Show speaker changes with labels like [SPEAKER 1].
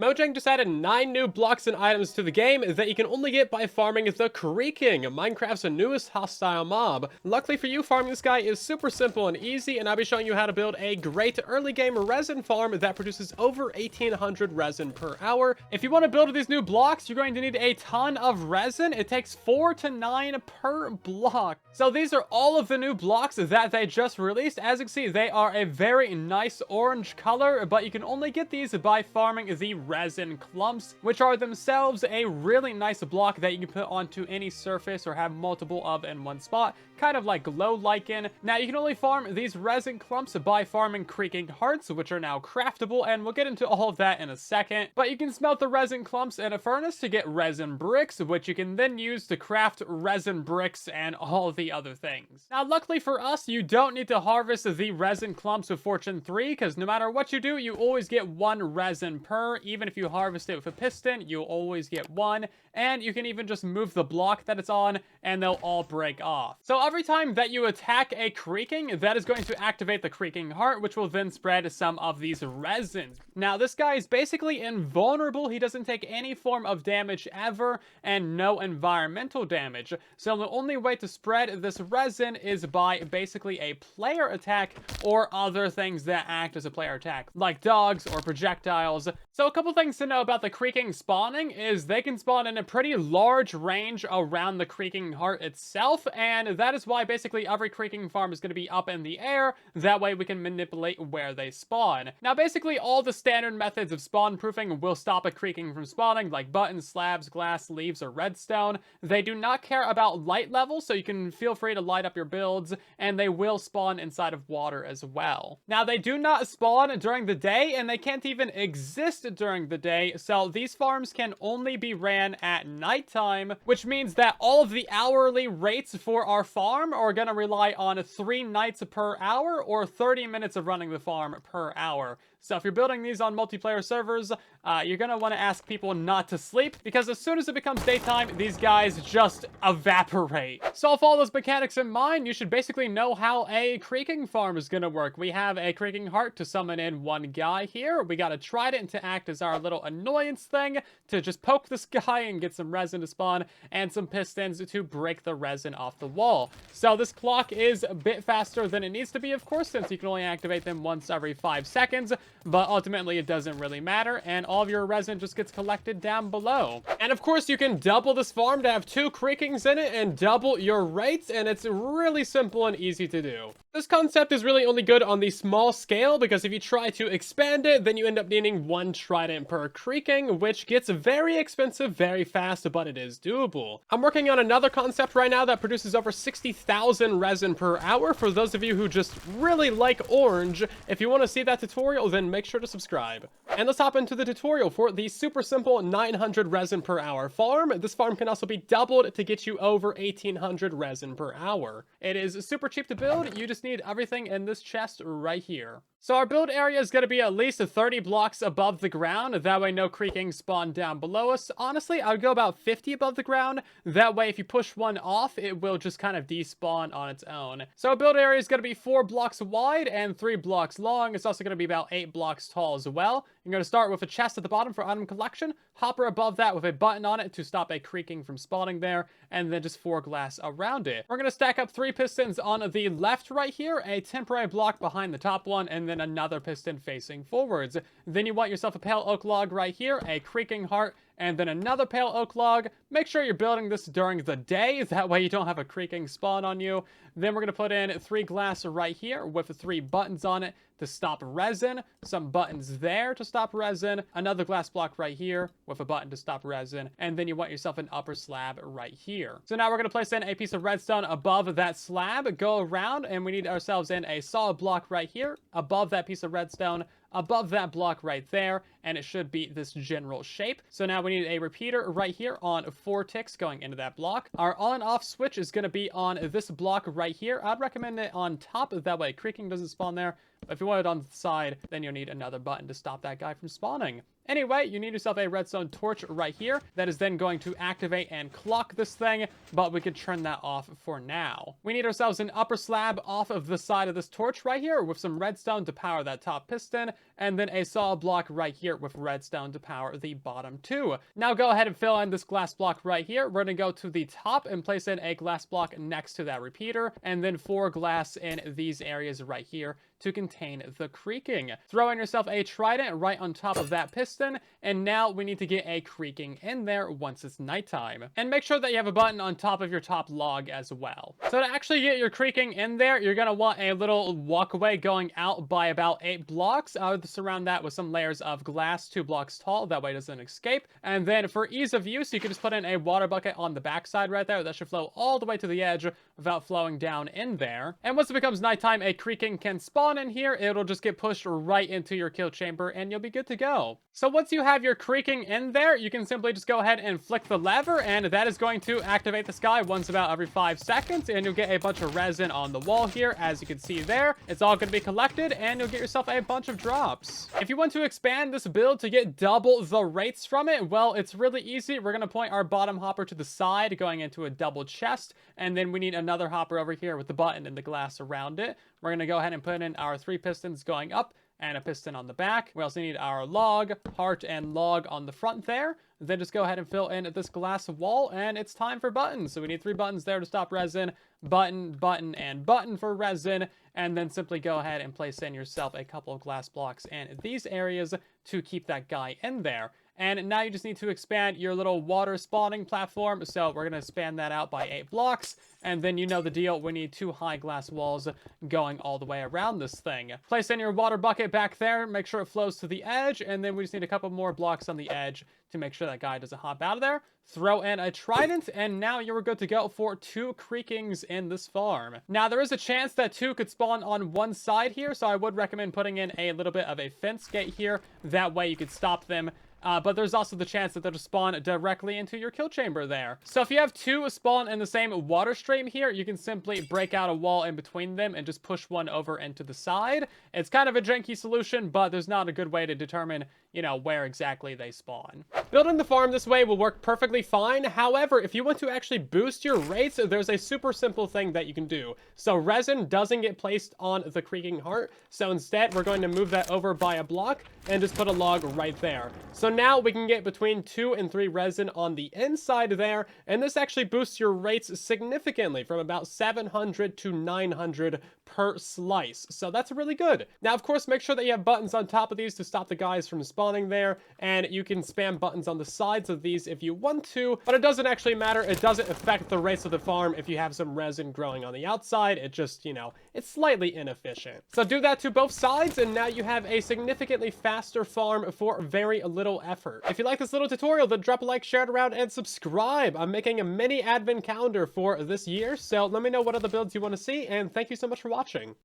[SPEAKER 1] Mojang just added 9 new blocks and items to the game that you can only get by farming the Creaking, Minecraft's newest hostile mob. Luckily for you, farming this guy is super simple and easy, and I'll be showing you how to build a great early game resin farm that produces over 1800 resin per hour. If you want to build these new blocks, you're going to need a ton of resin. It takes 4 to 9 per block. So these are all of the new blocks that they just released. As you can see, they are a very nice orange color, but you can only get these by farming the resin clumps, which are themselves a really nice block that you can put onto any surface or have multiple of in one spot, kind of like glow lichen. Now you can only farm these resin clumps by farming creaking hearts, which are now craftable, and we'll get into all of that in a second. But you can smelt the resin clumps in a furnace to get resin bricks, which you can then use to craft resin bricks and all the other things. Now luckily for us, you don't need to harvest the resin clumps with Fortune 3, because no matter what you do, you always get 1 resin per. Even if you harvest it with a piston, you'll always get 1, and you can even just move the block that it's on and they'll all break off. So every time that you attack a creaking, that is going to activate the creaking heart, which will then spread some of these resins. Now this guy is basically invulnerable. He doesn't take any form of damage ever and no environmental damage. So the only way to spread this resin is by basically a player attack or other things that act as a player attack, like dogs or projectiles. So a couple things to know about the creaking spawning is they can spawn in a pretty large range around the creaking heart itself, and that is why basically every creaking farm is going to be up in the air. That way we can manipulate where they spawn. Now basically all the standard methods of spawn proofing will stop a creaking from spawning, like buttons, slabs, glass, leaves, or redstone. They do not care about light levels, so you can feel free to light up your builds, and they will spawn inside of water as well. Now they do not spawn during the day, and they can't even exist during the day, so these farms can only be ran at nighttime, which means that all of the hourly rates for our farm are going to rely on 3 nights per hour or 30 minutes of running the farm per hour. So if you're building these on multiplayer servers, you're going to want to ask people not to sleep, because as soon as it becomes daytime, these guys just evaporate. So with all those mechanics in mind, you should basically know how a creaking farm is going to work. We have a creaking heart to summon in 1 guy here. We got a trident to act as our little annoyance thing to just poke this guy and get some resin to spawn, and some pistons to break the resin off the wall. So this clock is a bit faster than it needs to be, of course, since you can only activate them once every 5 seconds, but ultimately it doesn't really matter, and all of your resin just gets collected down below. And of course you can double this farm to have 2 creakings in it and double your rates, and it's really simple and easy to do. This concept is really only good on the small scale, because if you try to expand it, then you end up needing 1 trident per creaking, which gets very expensive very fast, but it is doable. I'm working on another concept right now that produces over 60,000 resin per hour. For those of you who just really like orange, if you want to see that tutorial, then make sure to subscribe. And let's hop into the tutorial for the super simple 900 resin per hour farm. This farm can also be doubled to get you over 1800 resin per hour. It is super cheap to build. You just need everything in this chest right here. So our build area is going to be at least 30 blocks above the ground. That way no creaking spawn down below us. Honestly, I would go about 50 above the ground. That way if you push one off, it will just kind of despawn on its own. So our build area is going to be 4 blocks wide and 3 blocks long. It's also going to be about 8 blocks tall as well. You're going to start with a chest at the bottom for item collection, hopper above that with a button on it to stop a creaking from spawning there, and then just 4 glass around it. We're going to stack up 3 pistons on the left right here, a temporary block behind the top one, and then another piston facing forwards. Then you want yourself a pale oak log right here, a creaking heart, and then another pale oak log. Make sure you're building this during the day, that way you don't have a creaking spawn on you. Then we're going to put in 3 glass right here with 3 buttons on it to stop resin, some buttons there to stop resin, another glass block right here with a button to stop resin, and then you want yourself an upper slab right here. So now we're going to place in a piece of redstone above that slab, go around, and we need ourselves in a solid block right here, above that piece of redstone, above that block right there, and it should be this general shape. So now we need a repeater right here on 4 ticks going into that block. Our on and off switch is going to be on this block right here. I'd recommend it on top, that way creaking doesn't spawn there.
[SPEAKER 2] But if you want it on the side, then you'll need another button to stop that guy from spawning. Anyway, you need yourself a redstone torch right here that is then going to activate and clock this thing, but we could turn that off for now. We need ourselves an upper slab off of the side of this torch right here with some redstone to power that top piston, and then a solid block right here with redstone to power the bottom two. Now go ahead and fill in this glass block right here. We're going to go to the top and place in a glass block next to that repeater, and then 4 glass in these areas right here to contain the creaking. Throw in yourself a trident right on top of that piston, and now we need to get a creaking in there once it's nighttime. And make sure that you have a button on top of your top log as well. So to actually get your creaking in there, you're gonna want a little walkway going out by about 8 blocks. I would surround that with some layers of glass 2 blocks tall, that way it doesn't escape. And then for ease of use, you can just put in a water bucket on the backside right there. That should flow all the way to the edge without flowing down in there. And once it becomes nighttime, a creaking can spawn in here. It'll just get pushed right into your kill chamber and you'll be good to go. So once you have your creaking in there, you can simply just go ahead and flick the lever, and that is going to activate this guy once about every 5 seconds, and you'll get a bunch of resin on the wall here. As you can see there, it's all going to be collected and you'll get yourself a bunch of drops. If you want to expand this build to get double the rates from it, well, it's really easy. We're going to point our bottom hopper to the side going into a double chest, and then we need another hopper over here with the button and the glass around it. We're going to go ahead and put in our 3 pistons going up and a piston on the back. We also need our log, heart, and log on the front there. Then just go ahead and fill in this glass wall, and it's time for buttons. So we need 3 buttons there to stop resin, button, button, and button for resin, and then simply go ahead and place in yourself a couple of glass blocks in these areas to keep that guy in there. And now you just need to expand your little water spawning platform. So we're going to expand that out by 8 blocks. And then you know the deal. We need 2 high glass walls going all the way around this thing. Place in your water bucket back there. Make sure it flows to the edge. And then we just need a couple more blocks on the edge to make sure that guy doesn't hop out of there. Throw in a trident, and now you're good to go for 2 creakings in this farm. Now, there is a chance that 2 could spawn on one side here, so I would recommend putting in a little bit of a fence gate here. That way you could stop them. But there's also the chance that they'll just spawn directly into your kill chamber there. So if you have 2 spawn in the same water stream here, you can simply break out a wall in between them and just push one over into the side. It's kind of a janky solution, but there's not a good way to determine, you know, where exactly they spawn. Building the farm this way will work perfectly fine. However, if you want to actually boost your rates, there's a super simple thing that you can do. So resin doesn't get placed on the creaking heart. So instead, we're going to move that over by a block and just put a log right there. So now we can get between 2 and 3 resin on the inside there, and this actually boosts your rates significantly from about 700 to 900 per slice. So that's really good. Now, of course, make sure that you have buttons on top of these to stop the guys from spawning there, and you can spam buttons on the sides of these if you want to, but it doesn't actually matter. It doesn't affect the rates of the farm if you have some resin growing on the outside. It just, you know, it's slightly inefficient. So do that to both sides, and now you have a significantly faster farm for very little effort. If you like this little tutorial, then drop a like, share it around, and subscribe. I'm making a mini advent calendar for this year, so let me know what other builds you want to see, and thank you so much for watching.